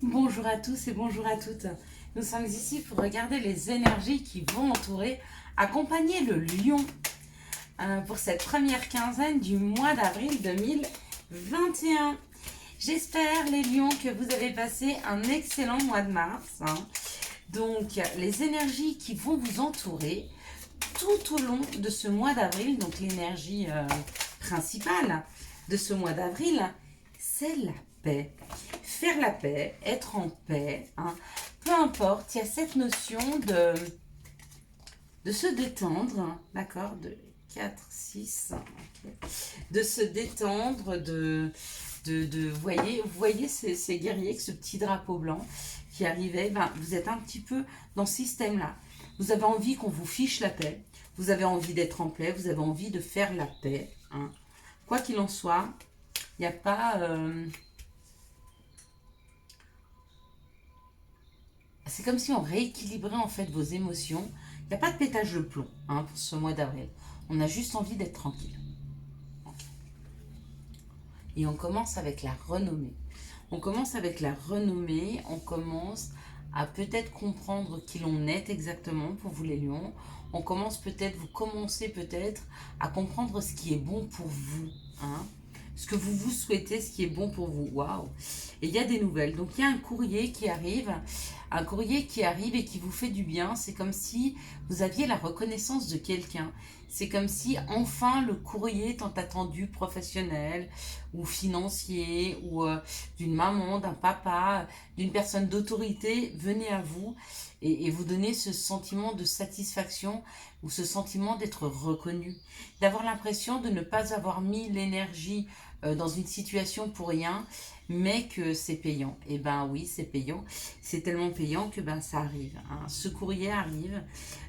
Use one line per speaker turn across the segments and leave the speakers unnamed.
Bonjour à tous et bonjour à toutes. Nous sommes ici pour regarder les énergies qui vont entourer, accompagner le lion pour cette première quinzaine du mois d'avril 2021. J'espère les lions que vous avez passé un excellent mois de mars. Donc les énergies qui vont vous entourer tout au long de ce mois d'avril, donc l'énergie principale de ce mois d'avril, c'est la paix. Faire la paix, être en paix, peu importe, il y a cette notion de se détendre, d'accord, de 4, 6, okay. De se détendre, vous voyez ces guerriers avec ce petit drapeau blanc qui arrivait, vous êtes un petit peu dans ce système-là. Vous avez envie qu'on vous fiche la paix, vous avez envie d'être en paix, vous avez envie de faire la paix. Quoi qu'il en soit, il n'y a pas... c'est comme si on rééquilibrait en fait vos émotions. Il n'y a pas de pétage de plomb pour ce mois d'avril. On a juste envie d'être tranquille. Okay. Et on commence avec la renommée. On commence avec la renommée, on commence à peut-être comprendre qui l'on est exactement pour vous les lions. On commence peut-être, vous commencez peut-être à comprendre ce qui est bon pour vous. Ce que vous vous souhaitez, ce qui est bon pour vous. Waouh! Et il y a des nouvelles. Donc il y a un courrier qui arrive et qui vous fait du bien. C'est comme si vous aviez la reconnaissance de quelqu'un. C'est comme si enfin le courrier tant attendu professionnel ou financier ou d'une maman, d'un papa, d'une personne d'autorité venait à vous et vous donnait ce sentiment de satisfaction ou ce sentiment d'être reconnu, d'avoir l'impression de ne pas avoir mis l'énergie dans une situation pour rien, mais que c'est payant. Et ben oui, c'est payant. C'est tellement payant que ça arrive. Ce courrier arrive,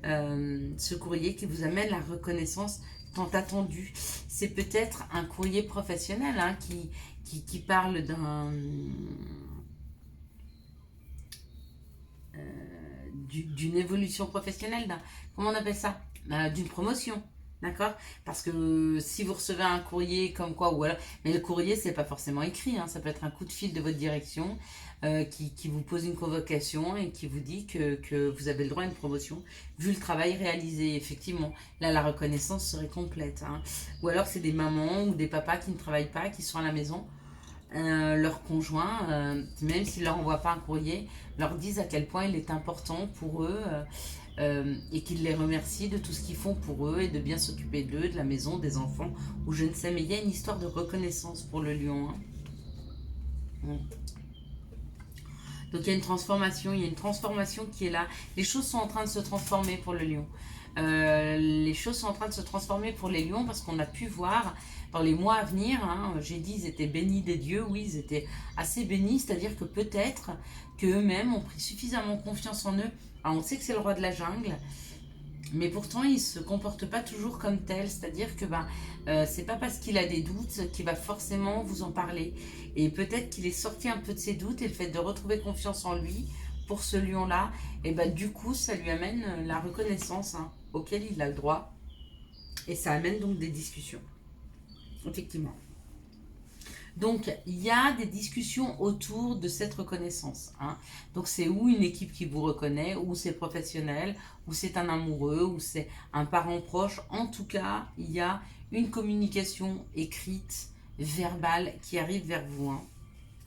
ce courrier qui vous amène la reconnaissance tant attendue. C'est peut-être un courrier professionnel qui parle d'une évolution professionnelle, comment on appelle ça, d'une promotion. D'accord? Parce que si vous recevez un courrier comme quoi, ou alors, mais le courrier, c'est pas forcément écrit, ça peut être un coup de fil de votre direction qui vous pose une convocation et qui vous dit que vous avez le droit à une promotion, vu le travail réalisé. Effectivement, là, la reconnaissance serait complète. Ou alors, c'est des mamans ou des papas qui ne travaillent pas, qui sont à la maison. Leur conjoint, même s'ils ne leur envoient pas un courrier, leur disent à quel point il est important pour eux et qu'ils les remercient de tout ce qu'ils font pour eux et de bien s'occuper d'eux, de la maison, des enfants, ou je ne sais, mais il y a une histoire de reconnaissance pour le lion. Donc il y a une transformation qui est là. Les choses sont en train de se transformer pour le lion. Les choses sont en train de se transformer pour les lions parce qu'on a pu voir dans les mois à venir, j'ai dit ils étaient bénis des dieux, oui ils étaient assez bénis, c'est-à-dire que peut-être qu'eux-mêmes ont pris suffisamment confiance en eux. Alors on sait que c'est le roi de la jungle, mais pourtant il ne se comporte pas toujours comme tel, c'est-à-dire que c'est pas parce qu'il a des doutes qu'il va forcément vous en parler. Et peut-être qu'il est sorti un peu de ses doutes et le fait de retrouver confiance en lui pour ce lion-là, et du coup ça lui amène la reconnaissance auquel il a le droit et ça amène donc des discussions. Effectivement. Donc, il y a des discussions autour de cette reconnaissance. Donc, c'est ou une équipe qui vous reconnaît, ou c'est professionnel, ou c'est un amoureux, ou c'est un parent proche. En tout cas, il y a une communication écrite, verbale, qui arrive vers vous,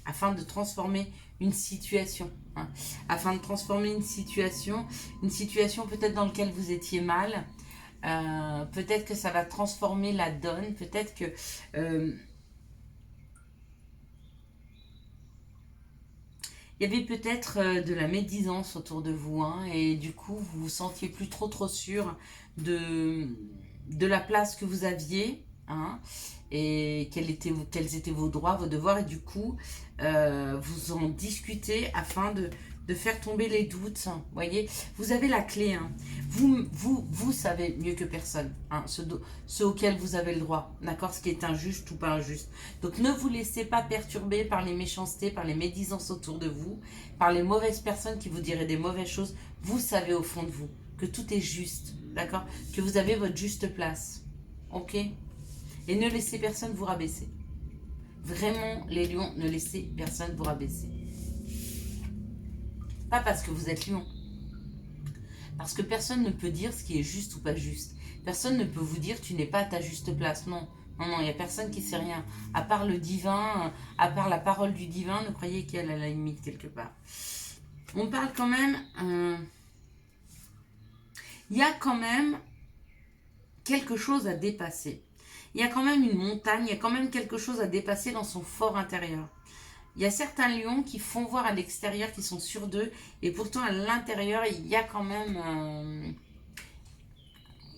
afin de transformer une situation. Afin de transformer une situation peut-être dans laquelle vous étiez mal. Peut-être que ça va transformer la donne, peut-être que il y avait peut-être de la médisance autour de vous et du coup vous vous sentiez plus trop sûr de la place que vous aviez et quels étaient vos droits, vos devoirs, et du coup vous en discutez afin de faire tomber les doutes. Voyez, vous avez la clé. Vous savez mieux que personne ce auquel vous avez le droit, d'accord, ce qui est injuste ou pas injuste. Donc ne vous laissez pas perturber par les méchancetés, par les médisances autour de vous, par les mauvaises personnes qui vous diraient des mauvaises choses. Vous savez au fond de vous que tout est juste, d'accord, que vous avez votre juste place, ok. Et ne laissez personne vous rabaisser. Vraiment, les lions, ne laissez personne vous rabaisser. Pas parce que vous êtes lion. Parce que personne ne peut dire ce qui est juste ou pas juste. Personne ne peut vous dire tu n'es pas à ta juste place. Non, non, non, il n'y a personne qui sait rien. À part le divin, à part la parole du divin, ne croyez qu'elle à la limite quelque part. On parle quand même... il y a quand même quelque chose à dépasser. Il y a quand même une montagne, il y a quand même quelque chose à dépasser dans son fort intérieur. Il y a certains lions qui font voir à l'extérieur qu'ils sont sûrs d'eux, et pourtant à l'intérieur, il y a quand même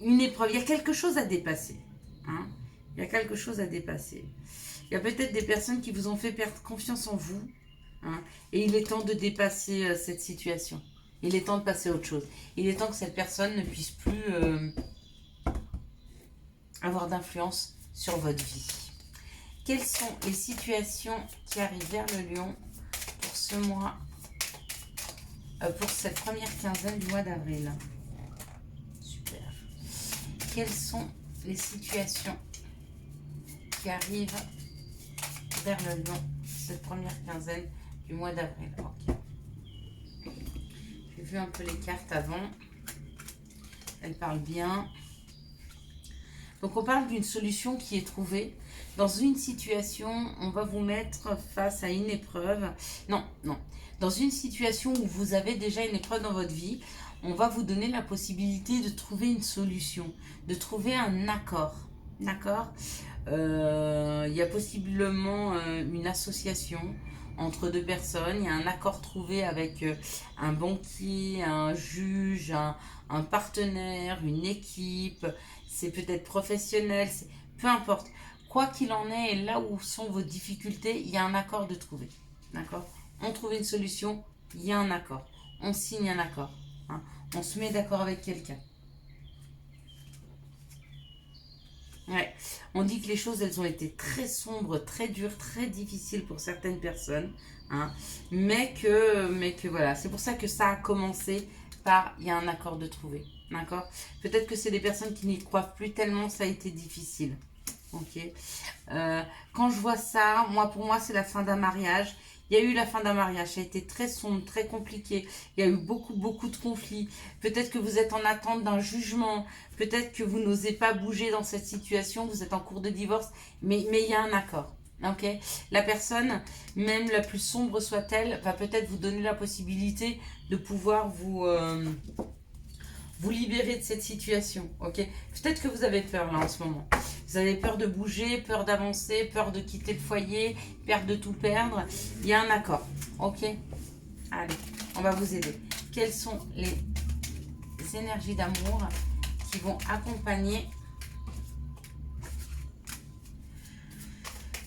une épreuve. Il y a quelque chose à dépasser. Hein. Il y a quelque chose à dépasser. Il y a peut-être des personnes qui vous ont fait perdre confiance en vous, hein, et il est temps de dépasser cette situation. Il est temps de passer à autre chose. Il est temps que cette personne ne puisse plus avoir d'influence sur votre vie. Quelles sont les situations qui arrivent vers le lion pour ce mois, pour cette première quinzaine du mois d'avril? Super. Quelles sont les situations qui arrivent vers le lion cette première quinzaine du mois d'avril? Okay. J'ai vu un peu les cartes avant. Elles parlent bien. Donc on parle d'une solution qui est trouvée. Dans une situation, on va vous mettre face à une épreuve. Non, non. Dans une situation où vous avez déjà une épreuve dans votre vie, on va vous donner la possibilité de trouver une solution, de trouver un accord. D'accord ? Il y a possiblement une association entre deux personnes. Il y a un accord trouvé avec un banquier, un juge, un partenaire, une équipe. C'est peut-être professionnel, peu importe. Quoi qu'il en est, et là où sont vos difficultés, il y a un accord de trouver. D'accord ? On trouve une solution, il y a un accord. On signe un accord. Hein. On se met d'accord avec quelqu'un. Ouais. On dit que les choses, elles ont été très sombres, très dures, très difficiles pour certaines personnes. Hein. Mais que voilà, c'est pour ça que ça a commencé par, il y a un accord de trouver. D'accord ? Peut-être que c'est des personnes qui n'y croient plus tellement, ça a été difficile. Ok. Quand je vois ça, pour moi, c'est la fin d'un mariage. Il y a eu la fin d'un mariage, ça a été très sombre, très compliqué. Il y a eu beaucoup, beaucoup de conflits. Peut-être que vous êtes en attente d'un jugement. Peut-être que vous n'osez pas bouger dans cette situation. Vous êtes en cours de divorce, mais il y a un accord. Ok. La personne, même la plus sombre soit-elle, va peut-être vous donner la possibilité de pouvoir vous libérer de cette situation. Ok. Peut-être que vous avez peur là en ce moment. Vous avez peur de bouger, peur d'avancer, peur de quitter le foyer, peur de tout perdre. Il y a un accord. Ok. Allez, on va vous aider. Quelles sont les énergies d'amour qui vont accompagner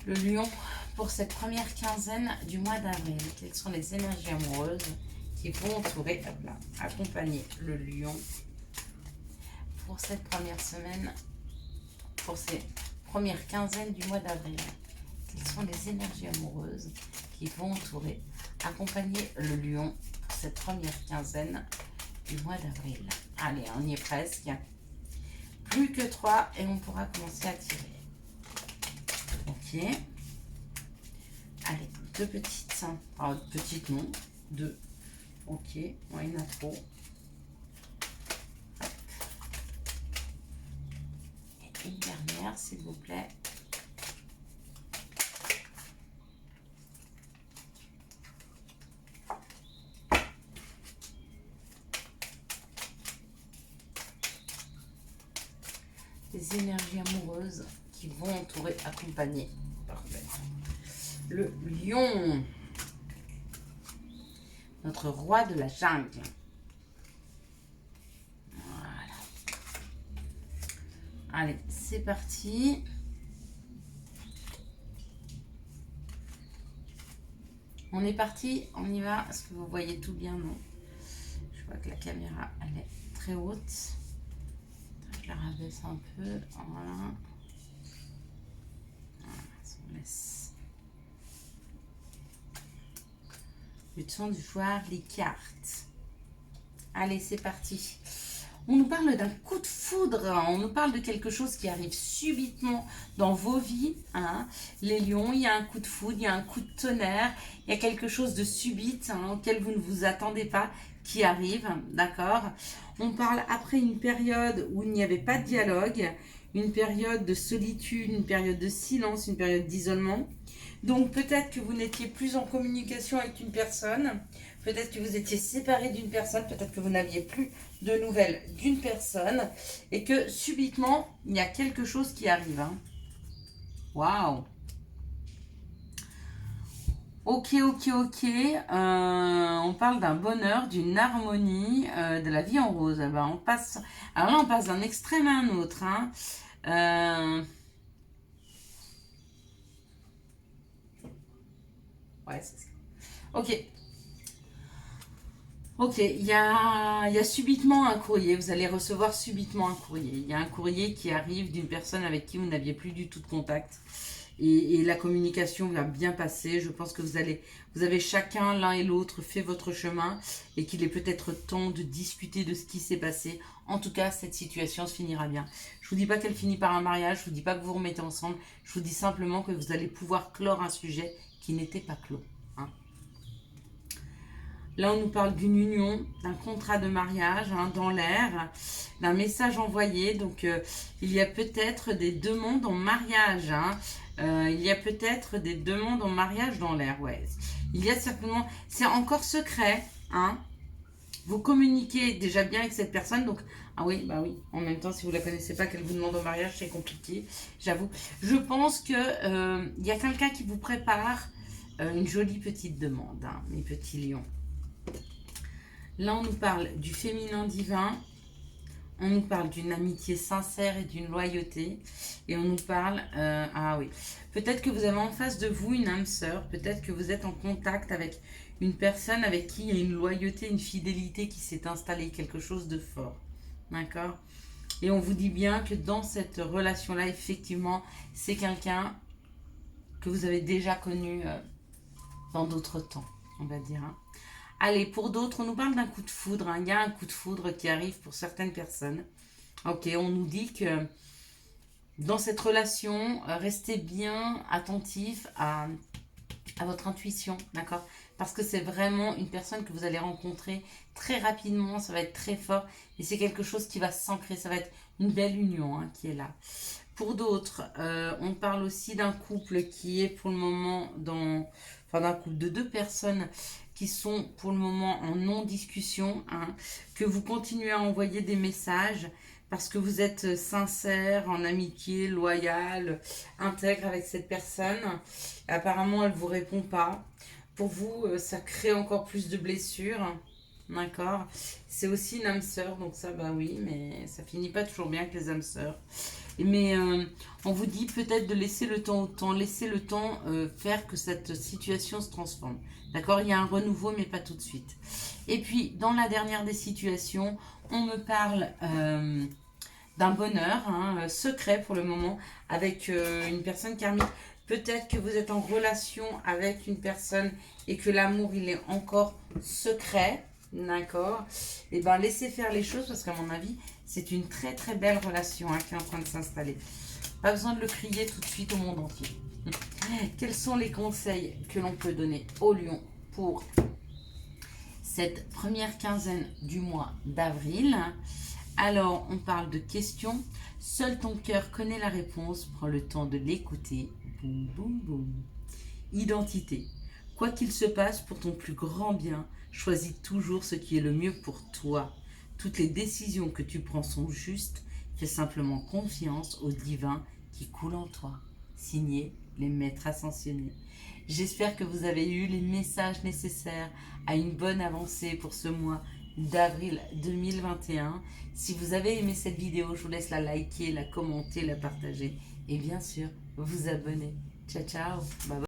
le lion pour cette première quinzaine du mois d'avril? Quelles sont les énergies amoureuses qui vont entourer, accompagner le lion pour cette première semaine, pour ces premières quinzaines du mois d'avril? Quelles sont les énergies amoureuses qui vont entourer, accompagner le lion pour cette première quinzaine du mois d'avril? Allez, on y est presque. Plus que 3 et on pourra commencer à tirer. Ok. Allez, deux petites. Alors, petites non, deux. Ok, ouais, il y en a trop. Hop. Et une dernière, s'il vous plaît. Les énergies amoureuses qui vont entourer, accompagner. Parfait. Le lion. Notre roi de la jungle. Voilà. Allez, c'est parti. On est parti, on y va. Est-ce que vous voyez tout bien? Non. Je vois que la caméra, elle est très haute. Je la rabaisse un peu. Voilà. Voilà, on laisse. Le temps de voir les cartes. Allez, c'est parti. On nous parle d'un coup de foudre, hein. On nous parle de quelque chose qui arrive subitement dans vos vies, hein. Les lions, il y a un coup de foudre, il y a un coup de tonnerre, il y a quelque chose de subite, hein, auquel vous ne vous attendez pas qui arrive, d'accord. On parle après une période où il n'y avait pas de dialogue, une période de solitude, une période de silence, une période d'isolement. Donc peut-être que vous n'étiez plus en communication avec une personne, peut-être que vous étiez séparé d'une personne, peut-être que vous n'aviez plus de nouvelles d'une personne et que subitement, il y a quelque chose qui arrive. Hein. Waouh! Ok, ok, ok. On parle d'un bonheur, d'une harmonie, de la vie en rose. Ah ben, on passe... Alors là, on passe d'un extrême à un autre. Hein. Ouais, c'est ça. Ok. Ok, il y a subitement un courrier. Vous allez recevoir subitement un courrier. Il y a un courrier qui arrive d'une personne avec qui vous n'aviez plus du tout de contact. Et la communication va bien passer. Je pense que vous avez chacun, l'un et l'autre, fait votre chemin et qu'il est peut-être temps de discuter de ce qui s'est passé. En tout cas, cette situation se finira bien. Je ne vous dis pas qu'elle finit par un mariage, je ne vous dis pas que vous vous remettez ensemble. Je vous dis simplement que vous allez pouvoir clore un sujet qui n'était pas clos. Hein. Là, on nous parle d'une union, d'un contrat de mariage hein, dans l'air, d'un message envoyé. Donc, il y a peut-être des demandes en mariage. Hein. Il y a peut-être des demandes en mariage dans l'air. Ouais. Il y a certainement... C'est encore secret. Hein. Vous communiquez déjà bien avec cette personne. Donc, ah oui, bah oui. En même temps, si vous ne la connaissez pas, qu'elle vous demande en mariage, c'est compliqué. J'avoue. Je pense que il y a quelqu'un qui vous prépare une jolie petite demande. Hein, mes petits lions. Là, on nous parle du féminin divin, on nous parle d'une amitié sincère et d'une loyauté, et on nous parle, ah oui, peut-être que vous avez en face de vous une âme sœur, peut-être que vous êtes en contact avec une personne avec qui il y a une loyauté, une fidélité qui s'est installée, quelque chose de fort, d'accord. Et on vous dit bien que dans cette relation-là, effectivement, c'est quelqu'un que vous avez déjà connu dans d'autres temps, on va dire, hein. Allez, pour d'autres, on nous parle d'un coup de foudre. Hein. Il y a un coup de foudre qui arrive pour certaines personnes. Ok, on nous dit que dans cette relation, restez bien attentif à votre intuition, d'accord? Parce que c'est vraiment une personne que vous allez rencontrer très rapidement, ça va être très fort et c'est quelque chose qui va s'ancrer, ça va être une belle union hein, qui est là. Pour d'autres, on parle aussi d'un couple qui est pour le moment enfin d'un couple de deux personnes qui sont pour le moment en non-discussion, hein, que vous continuez à envoyer des messages parce que vous êtes sincère, en amitié, loyal, intègre avec cette personne. Apparemment, elle ne vous répond pas. Pour vous, ça crée encore plus de blessures. D'accord. C'est aussi une âme sœur, donc ça, bah oui, mais ça finit pas toujours bien avec les âmes sœurs. Mais on vous dit peut-être de laisser le temps au temps, laisser le temps faire que cette situation se transforme. D'accord. Il y a un renouveau, mais pas tout de suite. Et puis, dans la dernière des situations, on me parle d'un bonheur hein, secret pour le moment avec une personne karmique. Peut-être que vous êtes en relation avec une personne et que l'amour, il est encore secret. D'accord. Et bien, laissez faire les choses parce qu'à mon avis, c'est une très très belle relation hein, qui est en train de s'installer. Pas besoin de le crier tout de suite au monde entier. Quels sont les conseils que l'on peut donner aux lions pour cette première quinzaine du mois d'avril? Alors, on parle de questions. Seul ton cœur connaît la réponse. Prends le temps de l'écouter. Boum, boum, boum. Identité. Quoi qu'il se passe pour ton plus grand bien, choisis toujours ce qui est le mieux pour toi. Toutes les décisions que tu prends sont justes. Fais simplement confiance au divin qui coule en toi. Signé les maîtres ascensionnés. J'espère que vous avez eu les messages nécessaires à une bonne avancée pour ce mois d'avril 2021. Si vous avez aimé cette vidéo, je vous laisse la liker, la commenter, la partager et bien sûr vous abonner. Ciao, ciao. Bye bye.